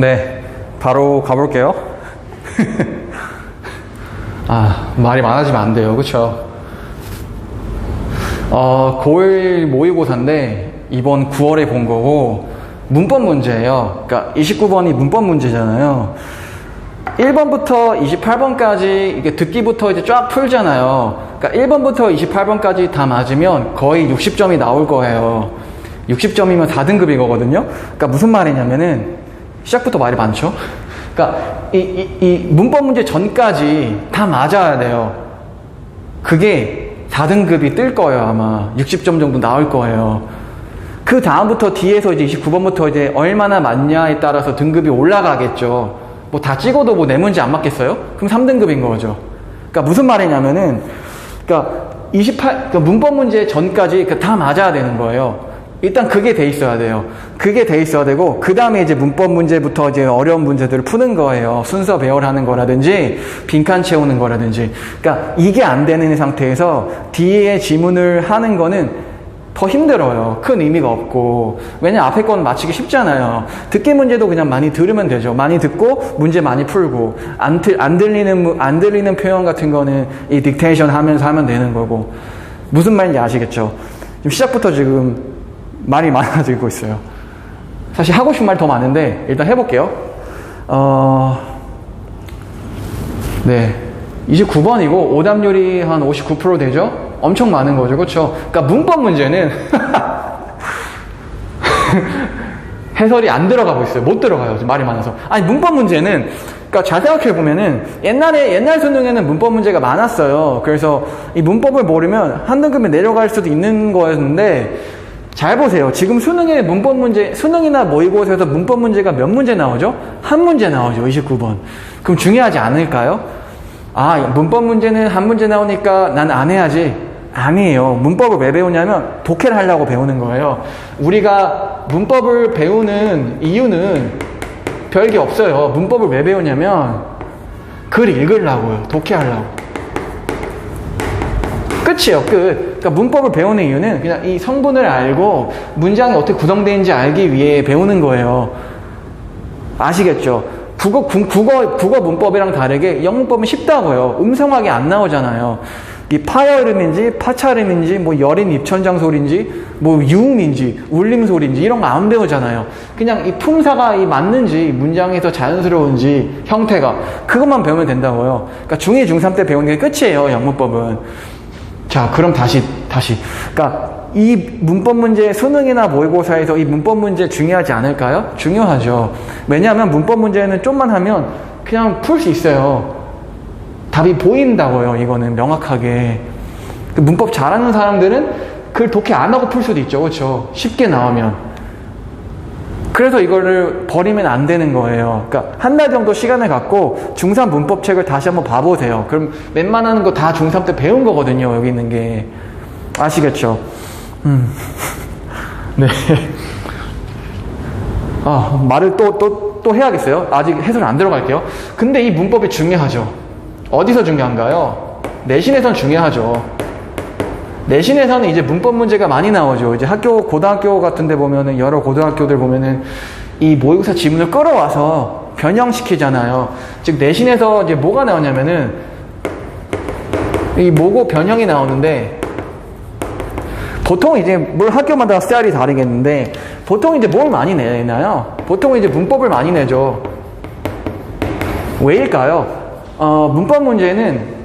네, 바로 가볼게요. 말이 많아지면 안 돼요. 그쵸? 고1 모의고사인데, 이번 9월에 본 거고, 문법 문제예요. 그러니까 29번이 문법 문제잖아요. 1번부터 28번까지, 이게 듣기부터 이제 쫙 풀잖아요. 그러니까 1번부터 28번까지 다 맞으면 거의 60점이 나올 거예요. 60점이면 4등급이거든요. 그러니까 무슨 말이냐면은, 시작부터 말이 많죠? 그러니까 이 문법 문제 전까지 다 맞아야 돼요. 그게 4등급이 뜰 거예요. 아마 60점 정도 나올 거예요. 그 다음부터 뒤에서 이제 29번부터 이제 얼마나 맞냐에 따라서 등급이 올라가겠죠. 뭐 다 찍어도 뭐 내 문제 안 맞겠어요? 그럼 3등급인 거죠. 그러니까 무슨 말이냐면은, 그러니까 문법 문제 전까지 다 맞아야 되는 거예요. 일단 그게 돼 있어야 돼요. 그게 돼 있어야 되고, 그 다음에 이제 문법 문제부터 이제 어려운 문제들을 푸는 거예요. 순서 배열하는 거라든지, 빈칸 채우는 거라든지. 그러니까 이게 안 되는 상태에서 뒤에 지문을 하는 거는 더 힘들어요. 큰 의미가 없고. 왜냐면 앞에 건 맞히기 쉽잖아요. 듣기 문제도 그냥 많이 들으면 되죠. 많이 듣고, 문제 많이 풀고, 안 들리는 표현 같은 거는 이 딕테이션 하면서 하면 되는 거고. 무슨 말인지 아시겠죠? 지금 시작부터 지금 말이 많아지고 있어요. 사실 하고 싶은 말이 더 많은데 일단 해볼게요. 네, 29번이고 오답률이 한 59% 되죠? 엄청 많은 거죠, 그렇죠? 그러니까 문법 문제는 해설이 안 들어가고 있어요. 못 들어가요, 말이 많아서. 아니, 문법 문제는 그러니까 잘 생각해 보면은 옛날 수능에는 문법 문제가 많았어요. 그래서 이 문법을 모르면 한 등급에 내려갈 수도 있는 거였는데, 잘 보세요. 지금 수능의 문법 문제, 수능이나 모의고사에서 문법 문제가 몇 문제 나오죠? 한 문제 나오죠. 29번. 그럼 중요하지 않을까요? 문법 문제는 한 문제 나오니까 난 안 해야지. 아니에요. 문법을 왜 배우냐면 독해를 하려고 배우는 거예요. 우리가 문법을 배우는 이유는 별게 없어요. 문법을 왜 배우냐면 글 읽으려고요. 독해하려고. 끝이에요, 끝. 그러니까 문법을 배우는 이유는 그냥 이 성분을 알고 문장이 어떻게 구성되는지 알기 위해 배우는 거예요. 아시겠죠? 국어 문법이랑 다르게 영문법은 쉽다고요. 음성하게 안 나오잖아요. 이 파열음인지 파찰음인지 뭐 열인 입천장소리인지 뭐 유음인지 울림소리인지 이런 거 안 배우잖아요. 그냥 이 품사가 맞는지 문장에서 자연스러운지 형태가 그것만 배우면 된다고요. 그러니까 중2, 중3 때 배우는 게 끝이에요, 영문법은. 자, 그럼 다시. 그러니까 이 문법 문제, 수능이나 모의고사에서 이 문법 문제 중요하지 않을까요? 중요하죠. 왜냐하면 문법 문제는 좀만 하면 그냥 풀 수 있어요. 답이 보인다고요, 이거는 명확하게. 문법 잘하는 사람들은 그걸 독해 안 하고 풀 수도 있죠, 그렇죠? 쉽게 나오면. 그래서 이거를 버리면 안 되는 거예요. 그러니까 한 달 정도 시간을 갖고 중3 문법책을 다시 한번 봐보세요. 그럼 웬만한 거 다 중3 때 배운 거거든요. 여기 있는 게. 아시겠죠? 네. 말을 또 해야겠어요. 아직 해설 안 들어갈게요. 근데 이 문법이 중요하죠. 어디서 중요한가요? 내신에선 중요하죠. 내신에서는 이제 문법 문제가 많이 나오죠. 이제 고등학교 같은 데 보면은, 여러 고등학교들 보면은 이 모의고사 지문을 끌어와서 변형시키잖아요. 즉, 내신에서 이제 뭐가 나오냐면은 이 모고 변형이 나오는데, 보통 이제 학교마다 스타일이 다르겠는데, 보통 이제 뭘 많이 내나요? 보통 이제 문법을 많이 내죠. 왜일까요? 문법 문제는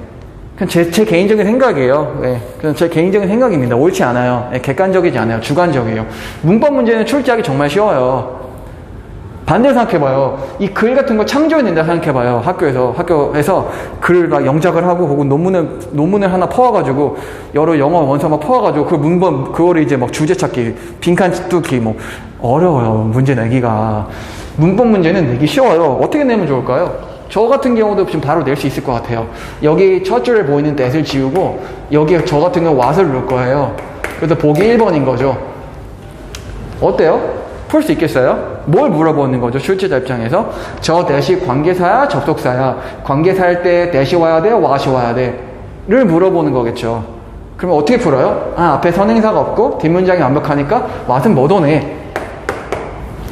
그냥 제 개인적인 생각이에요. 네, 그냥 제 개인적인 생각입니다. 옳지 않아요. 네, 객관적이지 않아요. 주관적이에요. 문법 문제는 출제하기 정말 쉬워요. 반대로 생각해봐요. 이 글 같은 거 창조해낸다 생각해봐요. 학교에서 글을 막 영작을 하고, 혹은 논문을 하나 퍼와가지고, 여러 영어 원서 막 퍼와가지고, 그거를 이제 막 주제 찾기, 빈칸 뚫기, 뭐, 어려워요. 문제 내기가. 문법 문제는 내기 쉬워요. 어떻게 내면 좋을까요? 저 같은 경우도 지금 바로 낼 수 있을 것 같아요. 여기 첫 줄에 보이는 that을 지우고, 여기에 저 같은 경우 what을 넣을 거예요. 그래서 보기 1번인 거죠. 어때요? 풀 수 있겠어요? 뭘 물어보는 거죠? 출제자 입장에서. 저 that이 관계사야? 접속사야? 관계사일 때 that이 와야 돼? what이 와야 돼? 를 물어보는 거겠죠. 그러면 어떻게 풀어요? 앞에 선행사가 없고 뒷문장이 완벽하니까 what은 못 오네.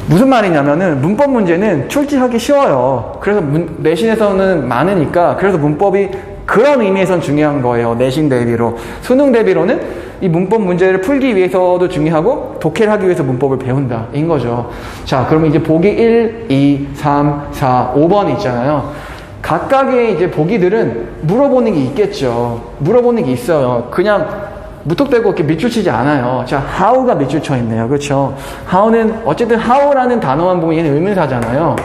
무슨 말이냐면은 문법 문제는 출제하기 쉬워요. 그래서 내신에서는 많으니까 그래서 문법이 그런 의미에선 중요한 거예요. 내신 대비로. 수능 대비로는 이 문법 문제를 풀기 위해서도 중요하고 독해를 하기 위해서 문법을 배운다. 인 거죠. 자, 그러면 이제 보기 1, 2, 3, 4, 5번 있잖아요. 각각의 이제 보기들은 물어보는 게 있겠죠. 물어보는 게 있어요. 그냥 무턱대고 이렇게 밑줄 치지 않아요. 자, how가 밑줄 쳐 있네요. 그렇죠? how는 어쨌든 how라는 단어만 보면 얘는 의문사잖아요.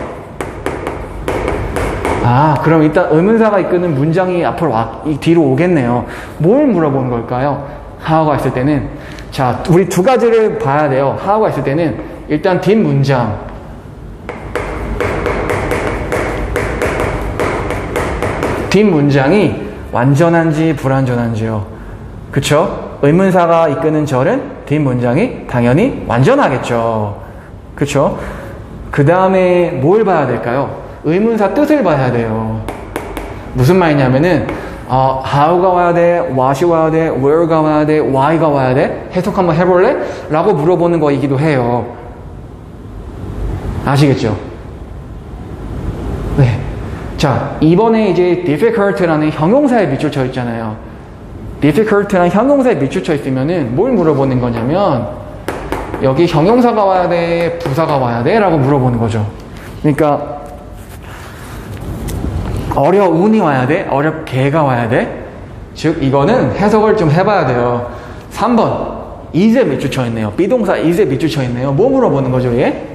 아, 그럼 일단 의문사가 이끄는 문장이 앞으로 이 뒤로 오겠네요. 뭘 물어보는 걸까요? how가 있을 때는 자, 우리 두 가지를 봐야 돼요. how가 있을 때는 일단 뒷문장 뒷문장이 완전한지 불완전한지요. 그쵸? 의문사가 이끄는 절은 뒷문장이 당연히 완전하겠죠. 그쵸? 그 다음에 뭘 봐야 될까요? 의문사 뜻을 봐야 돼요. 무슨 말이냐면은 how가 와야 돼, what이 와야 돼, where가 와야 돼, why가 와야 돼? 해석 한번 해볼래? 라고 물어보는 거이기도 해요. 아시겠죠? 네. 자, 이번에 이제 difficult라는 형용사에 밑줄 쳐 있잖아요. difficult라는 형용사에 밑줄 쳐 있으면은 뭘 물어보는 거냐면 여기 형용사가 와야 돼, 부사가 와야 돼? 라고 물어보는 거죠. 그러니까 어려운이 와야 돼? 어렵게가 와야 돼? 즉 이거는 해석을 좀 해봐야 돼요. 3번 is에 밑줄 쳐 있네요. 비동사 is에 밑줄 쳐 있네요. 뭐 물어보는 거죠 얘?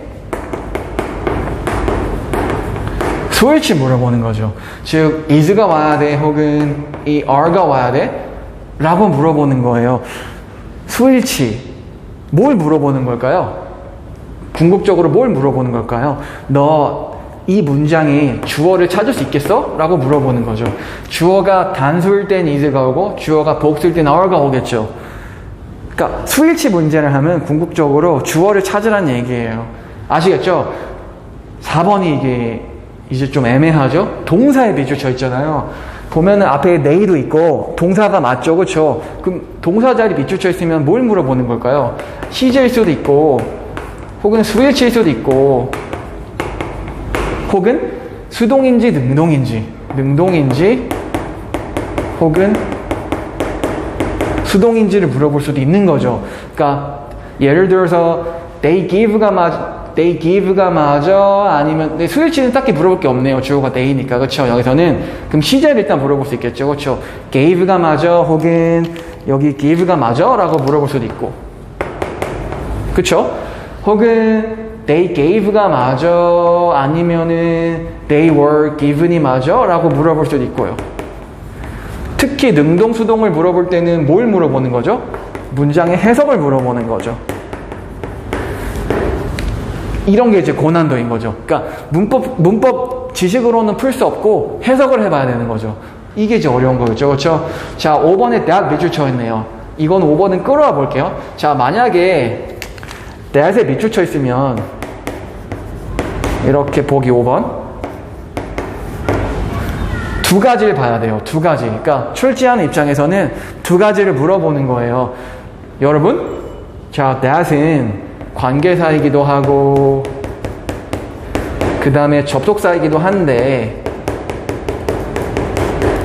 수일치 물어보는 거죠. 즉 is가 와야 돼 혹은 이 are가 와야 돼? 라고 물어보는 거예요. 수일치 뭘 물어보는 걸까요? 궁극적으로 뭘 물어보는 걸까요? 너 이 문장에 주어를 찾을 수 있겠어? 라고 물어보는 거죠. 주어가 단수일 땐 is가 오고 주어가 복수일 땐 are가 오겠죠. 그러니까 수일치 문제를 하면 궁극적으로 주어를 찾으라는 얘기예요. 아시겠죠? 4번이 이게 이제 좀 애매하죠? 동사에 밑줄 쳐 있잖아요. 보면은 앞에 they도 있고 동사가 맞죠? 그쵸? 그럼 동사 자리 밑줄 쳐 있으면 뭘 물어보는 걸까요? 시제일 수도 있고 혹은 수일치일 수도 있고 혹은 수동인지 능동인지 혹은 수동인지를 물어볼 수도 있는 거죠. 그러니까 예를 들어서 they give가 맞아 아니면 수일치는 딱히 물어볼 게 없네요. 주어가 they니까 그렇죠. 여기서는 그럼 시제를 일단 물어볼 수 있겠죠. 그렇죠. gave가 맞아 혹은 여기 give가 맞아 라고 물어볼 수도 있고 그렇죠. 혹은 they gave가 맞아 아니면은 they were given이 맞아 라고 물어볼 수도 있고요. 특히 능동 수동을 물어볼 때는 뭘 물어보는 거죠? 문장의 해석을 물어보는 거죠. 이런 게 이제 고난도인 거죠. 그러니까 문법 지식으로는 풀 수 없고 해석을 해봐야 되는 거죠. 이게 이제 어려운 거겠죠. 그렇죠? 자, 5번에 that 밑줄 쳐 있네요. 이건 5번은 끌어와 볼게요. 자, 만약에 that에 밑줄 쳐 있으면 이렇게 보기 5번 두 가지를 봐야 돼요. 두 가지. 그러니까 출제하는 입장에서는 두 가지를 물어보는 거예요. 여러분, 자, that은 관계사이기도 하고 그 다음에 접속사이기도 한데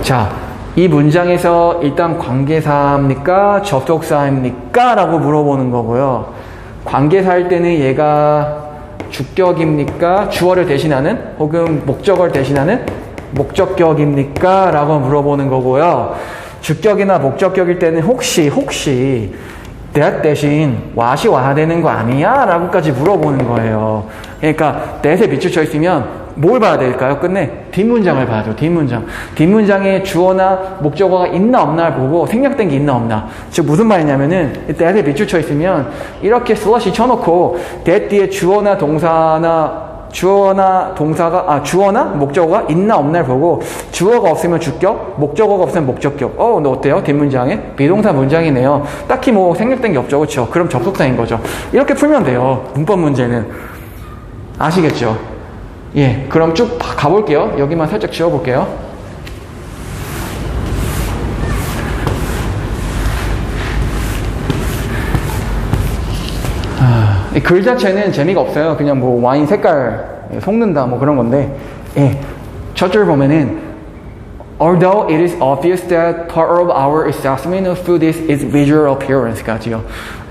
자, 이 문장에서 일단 관계사입니까? 접속사입니까? 라고 물어보는 거고요. 관계사일 때는 얘가 주격입니까? 주어를 대신하는 혹은 목적어를 대신하는 목적격입니까? 라고 물어보는 거고요. 주격이나 목적격일 때는 혹시 that 대신 what이 와야 되는 거 아니야? 라고까지 물어보는 거예요. 그러니까 that에 밑줄 쳐 있으면 뭘 봐야 될까요? 끝내 뒷문장을 봐야죠. 뒷문장에 주어나 목적어가 있나 없나를 보고 생략된 게 있나 없나. 즉 무슨 말이냐면은 that에 밑줄 쳐 있으면 이렇게 슬러시 쳐놓고 that 뒤에 주어나 목적어가 있나 없나를 보고 주어가 없으면 주격, 목적어가 없으면 목적격. 너 어때요? 뒷문장에 비동사 문장이네요. 딱히 뭐 생략된 게 없죠. 그렇죠? 그럼 접속사인 거죠. 이렇게 풀면 돼요. 문법 문제는. 아시겠죠? 예, 그럼 쭉 가볼게요. 여기만 살짝 지워볼게요. 글 자체는 재미가 없어요. 그냥 뭐 와인 색깔 속는다 뭐 그런 건데, 예. 첫 줄 보면은 Although it is obvious that part of our assessment of food is its visual appearance까지요.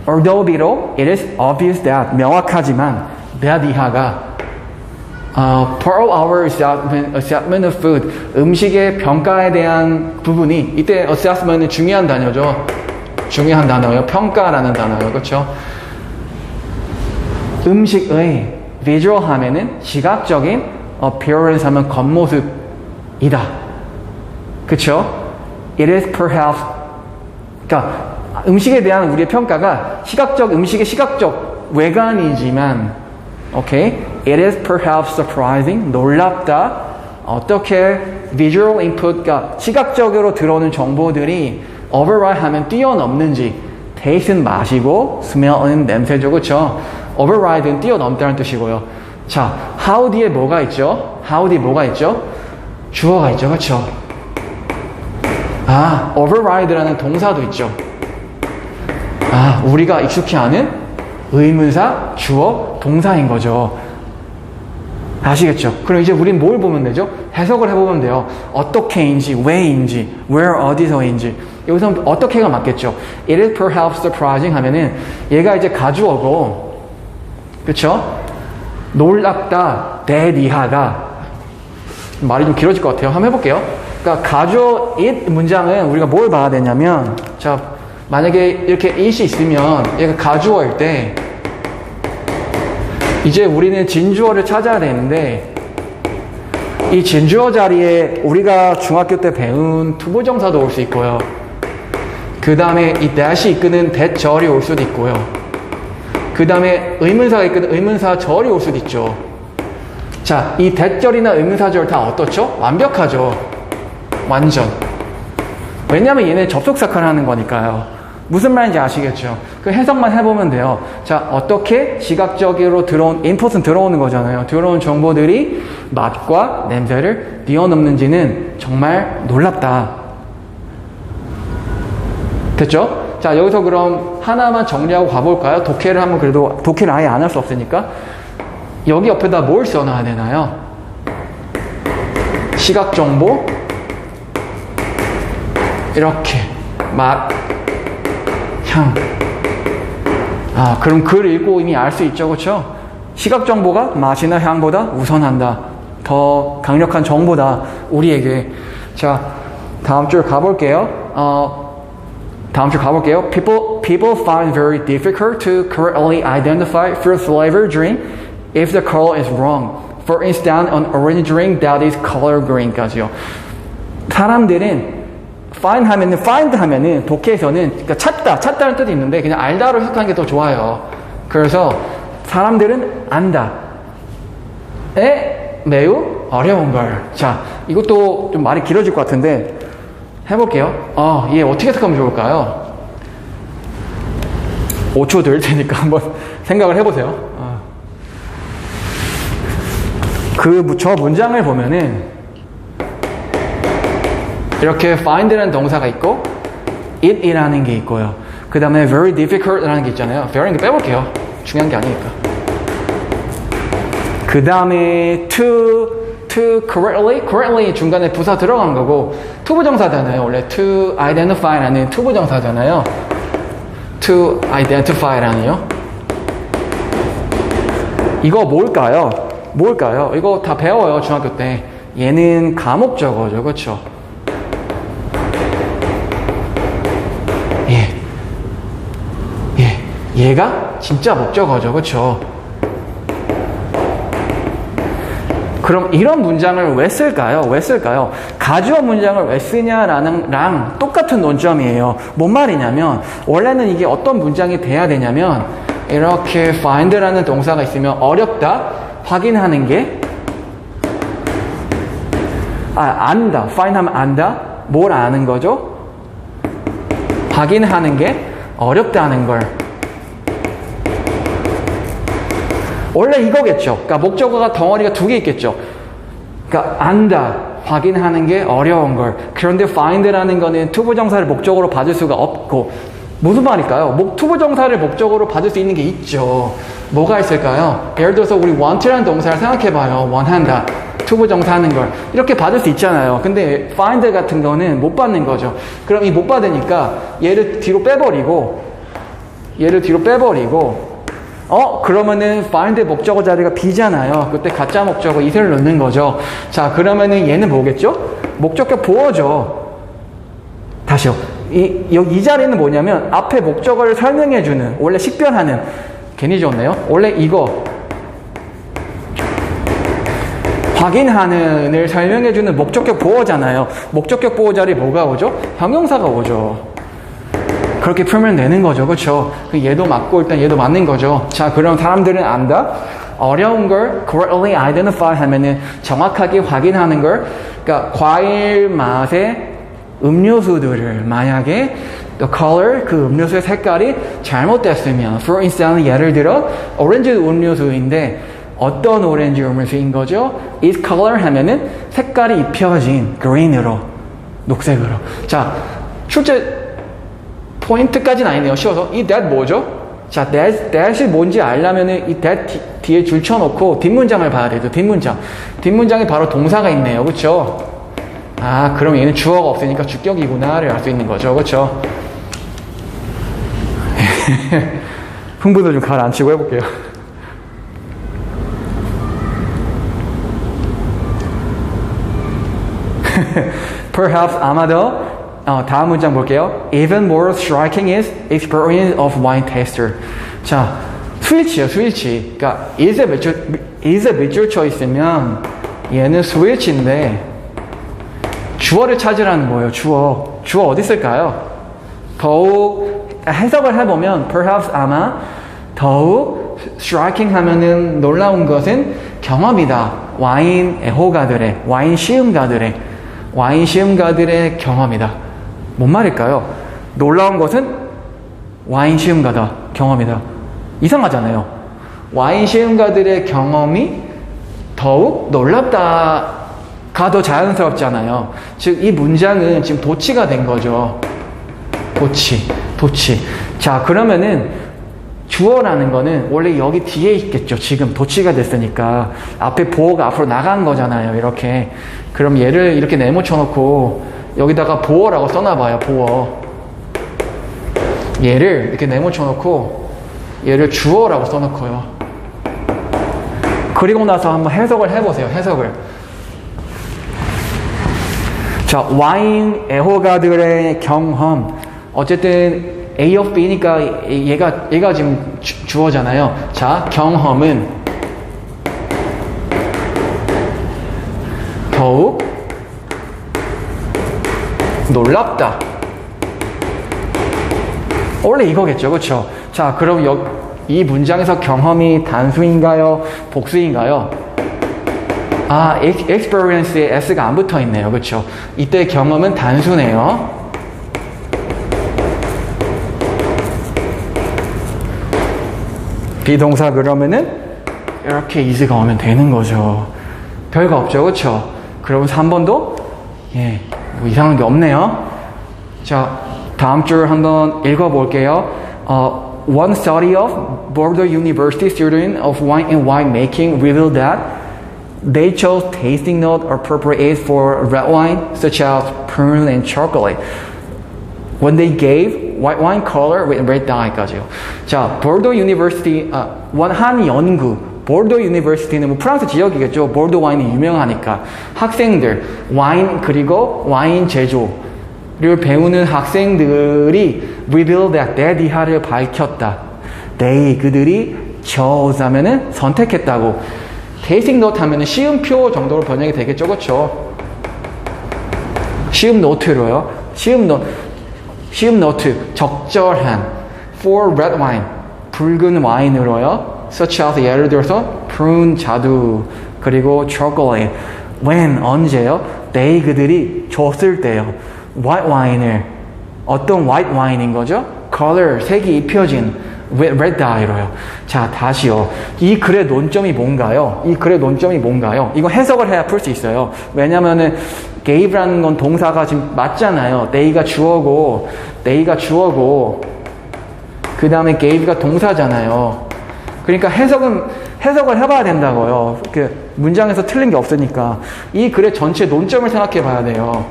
Although 비록 it is obvious that 명확하지만 that 이하가 part of our assessment of food 음식의 평가에 대한 부분이 이때 assessment은 중요한 단어죠. 중요한 단어예요. 평가라는 단어예요. 그렇죠? 음식의 visual 하면은 시각적인 appearance 하면 겉모습이다. 그쵸? It is perhaps 그러니까 음식에 대한 우리의 평가가 음식의 시각적 외관이지만 okay? It is perhaps surprising 놀랍다. 어떻게 visual input 그러니까 시각적으로 들어오는 정보들이 override 하면 뛰어넘는지 taste는 맛이고 smell은 냄새죠. 그쵸? override는 뛰어넘다는 뜻이고요. 자, how 뒤에 뭐가 있죠? how 뒤에 뭐가 있죠? 주어가 있죠. 그쵸? override라는 동사도 있죠. 우리가 익숙히 아는 의문사, 주어, 동사인 거죠. 아시겠죠? 그럼 이제 우린 뭘 보면 되죠? 해석을 해보면 돼요. 어떻게인지, 왜인지, where 어디서인지. 여기서 어떻게가 맞겠죠? It is perhaps surprising 하면은 얘가 이제 가주어고, 그쵸? 놀랍다, 대리하다. 말이 좀 길어질 것 같아요. 한번 해볼게요. 그러니까 가주어 it 문장은 우리가 뭘 봐야 되냐면, 자, 만약에 이렇게 it이 있으면 얘가 가주어일 때 이제 우리는 진주어를 찾아야 되는데 이 진주어 자리에 우리가 중학교 때 배운 투부정사도 올 수 있고요. 그 다음에 이 that이 이끄는 that절이 올 수도 있고요. 그 다음에 의문사가 이끄는 의문사절이 올 수도 있죠. 자, 이 that절이나 의문사절 다 어떻죠? 완벽하죠. 완전. 왜냐면 얘네 접속사카를 하는 거니까요. 무슨 말인지 아시겠죠? 그 해석만 해보면 돼요. 자, 어떻게 시각적으로 들어온, 인풋은 들어오는 거잖아요. 들어온 정보들이 맛과 냄새를 뛰어넘는지는 정말 놀랍다. 됐죠? 자, 여기서 그럼 하나만 정리하고 가볼까요? 독해를 하면 그래도, 독해를 아예 안 할 수 없으니까. 여기 옆에다 뭘 써놔야 되나요? 시각정보. 이렇게. 맛. 향. 그럼 글 읽고 이미 알 수 있죠. 그렇죠? 시각 정보가 맛이나 향보다 우선한다. 더 강력한 정보다. 우리에게. 자, 다음 줄 가볼게요. People find very difficult to correctly identify fruit flavor drink if the color is wrong. For instance, an orange drink that is color green까지요. 사람들은 find 하면은 독해에서는 그러니까 찾다는 뜻이 있는데 그냥 알다로 해석하는 게 더 좋아요. 그래서 사람들은 안다에 매우 어려운 걸. 자, 이것도 좀 말이 길어질 것 같은데 해볼게요. 얘 어떻게 해석하면 좋을까요? 5초 될 테니까 한번 생각을 해보세요. 저 문장을 보면은 이렇게 find라는 동사가 있고 it이라는 게 있고요. 그 다음에 very difficult라는 게 있잖아요. very는 빼볼게요. 중요한 게 아니니까. 그 다음에 to correctly 중간에 부사 들어간 거고 투부정사잖아요. 원래 to identify라는 투부정사잖아요. to identify라는요. 이거 뭘까요? 이거 다 배워요. 중학교 때. 얘는 가목적어죠. 그렇죠? 얘가 진짜 목적어죠. 그렇죠? 그럼 이런 문장을 왜 쓸까요? 가주어 문장을 왜 쓰냐랑 똑같은 논점이에요. 뭔 말이냐면 원래는 이게 어떤 문장이 돼야 되냐면 이렇게 find라는 동사가 있으면 어렵다 확인하는 게 안다. find 하면 안다. 뭘 아는 거죠? 확인하는 게 어렵다는 걸. 원래 이거겠죠. 그러니까 목적어가 덩어리가 두 개 있겠죠. 그러니까 안다, 확인하는 게 어려운 걸. 그런데 find라는 거는 투부정사를 목적어로 받을 수가 없고 무슨 말일까요? 투부정사를 목적으로 받을 수 있는 게 있죠. 뭐가 있을까요? 예를 들어서 우리 want라는 동사를 생각해봐요. 원한다. 투부정사 하는 걸. 이렇게 받을 수 있잖아요. 근데 find 같은 거는 못 받는 거죠. 그럼 이 못 받으니까 얘를 뒤로 빼버리고 그러면은 find 목적어 자리가 B잖아요. 그때 가짜 목적어 is를 넣는 거죠. 자, 그러면은 얘는 뭐겠죠? 목적격 보어죠. 다시요. 이 자리는 뭐냐면 앞에 목적어를 설명해주는, 원래 식별하는, 괜히 좋네요. 원래 이거 확인하는을 설명해주는 목적격 보어잖아요. 목적격 보어 자리에 뭐가 오죠? 형용사가 오죠. 그렇게 풀면 되는 거죠. 그렇죠? 얘도 맞고 일단 얘도 맞는 거죠. 자, 그럼 사람들은 안다? 어려운 걸 correctly identify 하면은 정확하게 확인하는 걸, 그러니까 과일 맛의 음료수들을 만약에 the color, 그 음료수의 색깔이 잘못됐으면, for instance, 예를 들어 오렌지 음료수인데 어떤 오렌지 음료수인 거죠? is color 하면은 색깔이 입혀진 green으로, 녹색으로. 자, 실제 포인트까지는 아니네요. 쉬워서. 이 that 뭐죠? 자, that이 뭔지 알려면은 이 that 뒤에 줄 쳐놓고 뒷문장을 봐야 되죠. 뒷문장에 바로 동사가 있네요. 그렇죠? 아, 그럼 얘는 주어가 없으니까 주격이구나를 알 수 있는 거죠. 그렇죠? 흥분을 좀 가라앉히고 해볼게요. Perhaps 아마도 다음 문장 볼게요. Even more striking is experience of wine taster. 자, 스위치요, 스위치. 그러니까 is에 밑줄 쳐 있으면 얘는 스위치인데 주어를 찾으라는 거예요. 주어 어디 있을까요? 더욱 해석을 해보면 perhaps 아마 더욱 striking 하면은 놀라운 것은 경험이다. 와인 애호가들의, 와인 시음가들의 경험이다. 뭔 말일까요? 놀라운 것은 와인 시음가다. 경험이다. 이상하잖아요. 와인 시음가들의 경험이 더욱 놀랍다. 가 더 자연스럽잖아요. 즉, 이 문장은 지금 도치가 된 거죠. 도치. 자, 그러면은 주어라는 거는 원래 여기 뒤에 있겠죠. 지금 도치가 됐으니까. 앞에 보어가 앞으로 나간 거잖아요. 이렇게. 그럼 얘를 이렇게 네모쳐 놓고 여기다가 보어라고 써놔봐요. 보어. 얘를 이렇게 네모쳐 놓고 얘를 주어라고 써놓고요. 그리고 나서 한번 해석을 해보세요. 해석을. 자, 와인 애호가들의 경험. 어쨌든 A of B니까 얘가 지금 주어잖아요. 자, 경험은 더욱 놀랍다. 원래 이거겠죠. 그렇죠? 자, 그럼 이 문장에서 경험이 단수인가요? 복수인가요? 아, experience에 s가 안 붙어 있네요. 그렇죠? 이때 경험은 단수네요. 비동사 그러면은 이렇게 is가 오면 되는 거죠. 별거 없죠. 그렇죠? 그럼 3번도 뭐 이상한 게 없네요. 자, 다음 줄 한번 읽어볼게요. One study of Bordeaux University students of wine and winemaking revealed that they chose tasting notes appropriate for red wine, such as prune and chocolate, when they gave white wine color with red dye까지요. 자, 보르도 유니버시티, 한 연구, 보르도 유니버시티는 뭐 프랑스 지역이겠죠. 보르도 와인이 유명하니까. 학생들, 와인, 그리고 와인 제조를 배우는 학생들이 revealed that 대디하를 밝혔다. they, 그들이 chose 하면은 선택했다고. tasting note 하면은 시음표 정도로 번역이 되겠죠. 그렇죠? 시음 노트로요. 시음 노트, 적절한 for red wine, 붉은 와인으로요. such as 예를 들어서 prune, 자두, 그리고 chocolate. when, 언제요? they, 그들이 줬을 때요. white wine을, 어떤 white wine인 거죠? color, 색이 입혀진 with red dye로요. 자, 다시요. 이 글의 논점이 뭔가요? 이거 해석을 해야 풀 수 있어요. 왜냐면은 gave라는 건 동사가 지금 맞잖아요. they가 주어고 그 다음에 gave가 동사잖아요. 그러니까 해석을 해봐야 된다고요. 그 문장에서 틀린 게 없으니까. 이 글의 전체 논점을 생각해 봐야 돼요.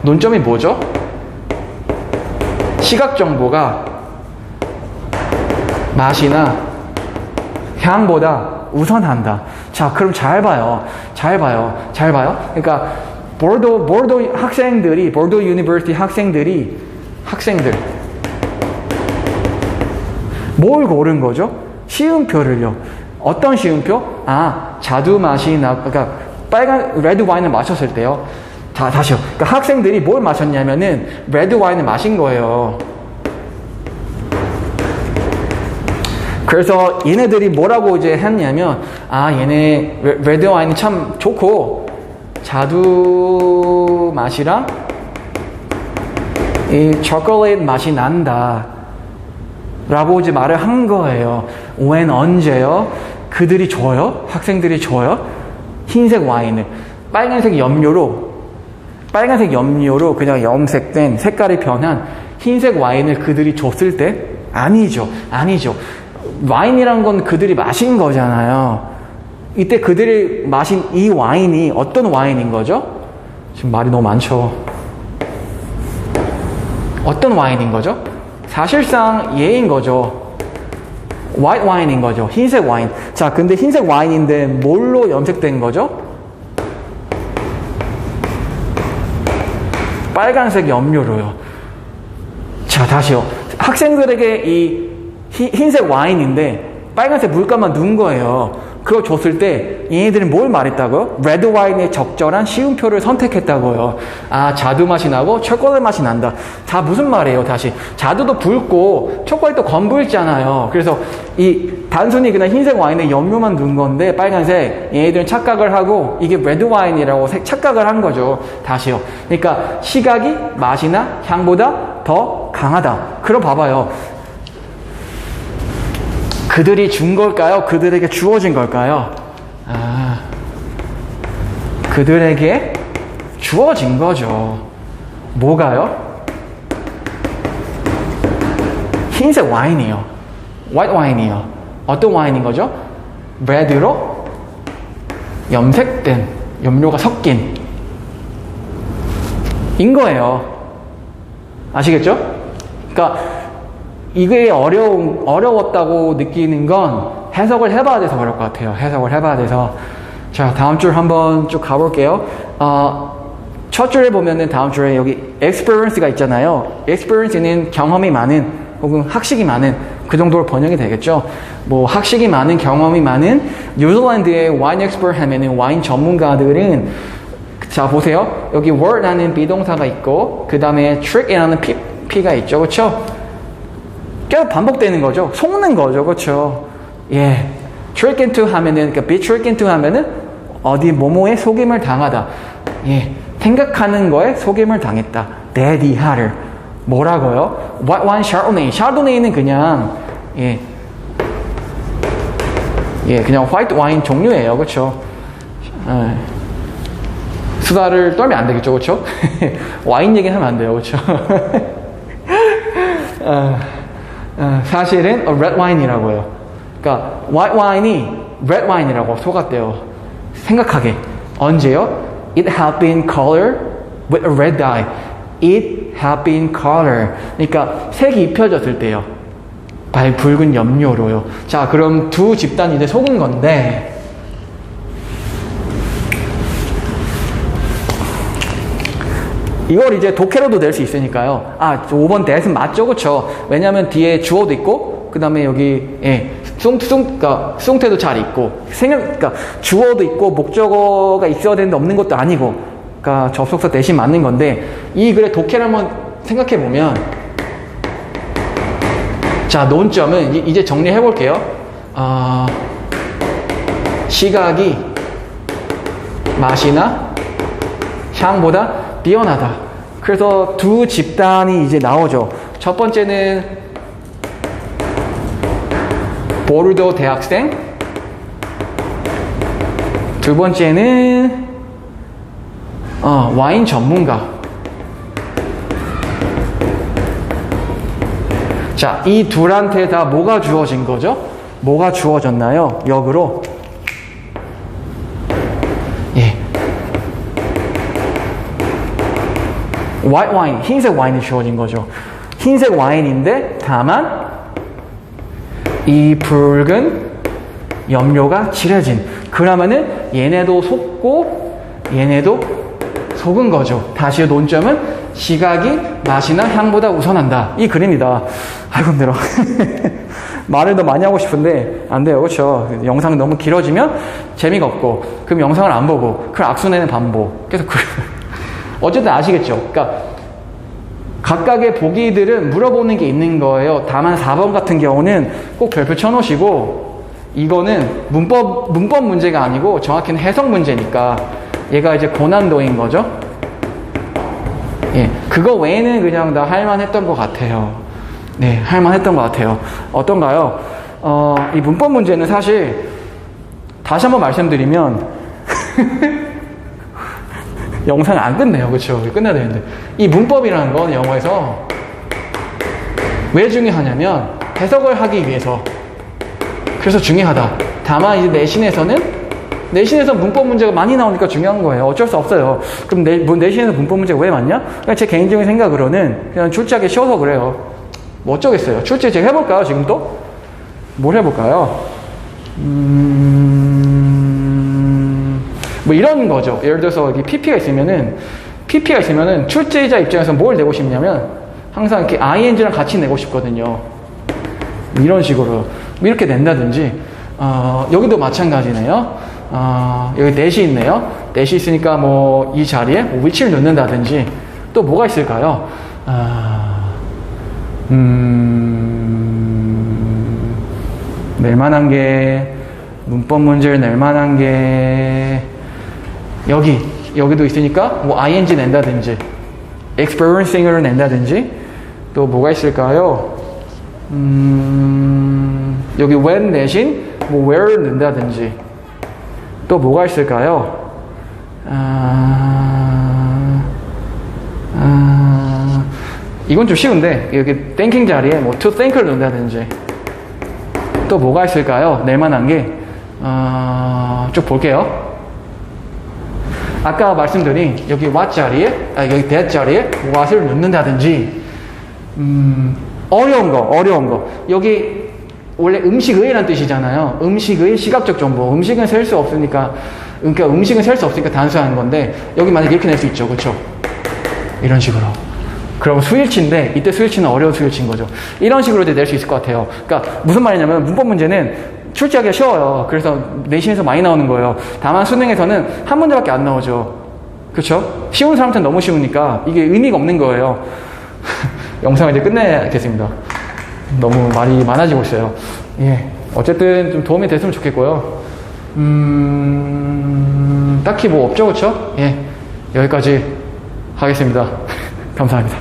논점이 뭐죠? 시각 정보가 맛이나 향보다 우선한다. 자, 그럼 잘 봐요. 그러니까 보르도 학생들이, 보르도 유니버시티 학생들 뭘 고른 거죠? 시음표를요. 어떤 시음표? 자두 맛이 그러니까 빨간 레드 와인을 마셨을 때요. 자, 다시요. 그러니까 학생들이 뭘 마셨냐면은 레드 와인을 마신 거예요. 그래서 얘네들이 뭐라고 이제 했냐면, 얘네 레드 와인이 참 좋고 자두 맛이랑 이 초콜릿 맛이 난다 라고 이제 말을 한 거예요. when 언제요? 그들이 줘요? 학생들이 줘요? 흰색 와인을 빨간색 염료로 그냥 염색된 색깔이 변한 흰색 와인을 그들이 줬을 때? 아니죠. 와인이란 건 그들이 마신 거잖아요. 이때 그들이 마신 이 와인이 어떤 와인인 거죠? 지금 말이 너무 많죠. 어떤 와인인 거죠? 사실상 얘인 거죠. white 와인인 거죠. 흰색 와인. 자, 근데 흰색 와인인데 뭘로 염색된 거죠? 빨간색 염료로요. 자, 다시요. 학생들에게 이 흰색 와인인데 빨간색 물감만 넣은 거예요. 그걸 줬을 때 얘네들은 뭘 말했다고요? 레드 와인의 적절한 시음표를 선택했다고요. 자두 맛이 나고 초콜릿 맛이 난다. 다 무슨 말이에요? 다시 자두도 붉고 초콜릿도 검붉잖아요. 그래서 이 단순히 그냥 흰색 와인에 염료만 넣은 건데 빨간색, 얘네들은 착각을 하고 이게 레드 와인이라고 착각을 한 거죠. 다시요. 그러니까 시각이 맛이나 향보다 더 강하다. 그럼 봐봐요. 그들이 준 걸까요? 그들에게 주어진 걸까요? 그들에게 주어진 거죠. 뭐가요? 흰색 와인이요. 화이트 와인이요. 어떤 와인인 거죠? 레드로 염색된, 염료가 섞인 인 거예요. 아시겠죠? 그러니까 이게 어려웠다고 느끼는 건 해석을 해봐야 돼서 그럴 것 같아요. 해석을 해봐야 돼서. 자, 다음 줄 한번 쭉 가볼게요. 첫 줄에 보면은 다음 줄에 여기 experience가 있잖아요. experience는 경험이 많은 혹은 학식이 많은 그 정도로 번역이 되겠죠. 뭐 학식이 많은, 경험이 많은 뉴질랜드의 와인 엑스퍼트 하면은 와인 전문가들은 자, 보세요. 여기 word라는 비동사가 있고 그 다음에 trick이라는 P가 있죠. 그렇죠? 계속 반복되는 거죠. 속는 거죠. 그렇죠? 예. trick into 하면은, 그러니까 be trick into 하면은 어디 뭐뭐에 속임을 당하다. 예. 생각하는 거에 속임을 당했다. 대디하를. 뭐라고요? white wine chardonnay. chardonnay는 그냥 그냥 화이트 와인 종류예요. 그렇죠? 수다를 떨면 안 되겠죠. 그렇죠? 와인 얘기는 하면 안 돼요. 그렇죠? 사실은 red wine이라고요. 그러니까 white wine이 red wine이라고 속았대요. 생각하게. 언제요? It had been colored with a red dye. It had been colored. 그러니까 색이 입혀졌을 때요. 붉은 염료로요. 자, 그럼 두 집단이 이제 속은 건데 이걸 이제 독해로도 낼 수 있으니까요. 5번 that은 맞죠, 그쵸? 왜냐면 뒤에 주어도 있고, 그 다음에 여기, 그러니까 수동태도 잘 있고, 그러니까 주어도 있고, 목적어가 있어야 되는데 없는 것도 아니고, 그러니까 접속사 대신 맞는 건데, 이 글의 독해를 한번 생각해 보면, 자, 논점은 이제 정리해 볼게요. 시각이 맛이나 향보다 뛰어나다. 그래서 두 집단이 이제 나오죠. 첫 번째는 보르도 대학생, 두 번째는 와인 전문가. 자, 이 둘한테 다 뭐가 주어진 거죠? 뭐가 주어졌나요? 역으로. 예. white wine, 흰색 와인이 주어진 거죠. 흰색 와인인데 다만 이 붉은 염료가 칠해진. 그러면은 얘네도 속고 얘네도 속은 거죠. 다시 논점은 시각이 맛이나 향보다 우선한다. 이 그림이다. 아이고 힘들어. 말을 더 많이 하고 싶은데 안 돼요. 그렇죠? 영상이 너무 길어지면 재미가 없고 그럼 영상을 안 보고 그 악순환의 반복. 계속 어쨌든 아시겠죠? 그러니까 각각의 보기들은 물어보는 게 있는 거예요. 다만 4번 같은 경우는 꼭 별표 쳐놓으시고 이거는 문법 문제가 아니고 정확히는 해석 문제니까 얘가 이제 고난도인 거죠. 예, 그거 외에는 그냥 다 할만했던 것 같아요. 네, 할만했던 것 같아요. 어떤가요? 이 문법 문제는 사실 다시 한번 말씀드리면 영상 안 끝내요. 그렇죠? 끝내야 되는데 이 문법이라는 건 영어에서 왜 중요하냐면 해석을 하기 위해서. 그래서 중요하다. 다만 이제 내신에서 문법 문제가 많이 나오니까 중요한 거예요. 어쩔 수 없어요. 그럼 내신에서 문법 문제가 왜 많냐? 그냥 제 개인적인 생각으로는 그냥 출제하기 쉬워서 그래요. 뭐 어쩌겠어요. 출제 제가 해볼까요? 지금 또? 뭘 해볼까요? 뭐 이런 거죠. 예를 들어서 여기 PP가 있으면은 출제자 입장에서 뭘 내고 싶냐면 항상 이렇게 ing랑 같이 내고 싶거든요. 이런 식으로 이렇게 낸다든지 여기도 마찬가지네요. 여기 넷이 있네요. 넷이 있으니까 뭐 이 자리에 뭐 위치를 넣는다든지 또 뭐가 있을까요? 낼 만한 게 문법 문제를 낼 만한 게 여기도 있으니까 뭐 ing 낸다든지 experiencing을 낸다든지 또 뭐가 있을까요? 여기 when 대신 뭐 where를 넣는다든지 또 뭐가 있을까요? 이건 좀 쉬운데 여기 thinking 자리에 뭐 to think를 넣는다든지 또 뭐가 있을까요? 낼만한 게 쭉 볼게요. 아까 말씀드린 여기 what 자리에 여기 that 자리에 what을 넣는다든지 어려운 거 여기 원래 음식의라는 뜻이잖아요. 음식의 시각적 정보. 음식은 셀 수 없으니까 단수하는 건데 여기 만약에 이렇게 낼 수 있죠. 그렇죠? 이런 식으로. 그럼 수일치인데 이때 수일치는 어려운 수일치인 거죠. 이런 식으로 낼 수 있을 것 같아요. 그러니까 무슨 말이냐면 문법 문제는 출제하기가 쉬워요. 그래서 내신에서 많이 나오는 거예요. 다만 수능에서는 한 문제밖에 안 나오죠. 그렇죠? 쉬운 사람한테는 너무 쉬우니까 이게 의미가 없는 거예요. 영상을 이제 끝내겠습니다. 너무 말이 많아지고 있어요. 예. 어쨌든 좀 도움이 됐으면 좋겠고요. 딱히 뭐 없죠, 그렇죠? 예. 여기까지 하겠습니다. 감사합니다.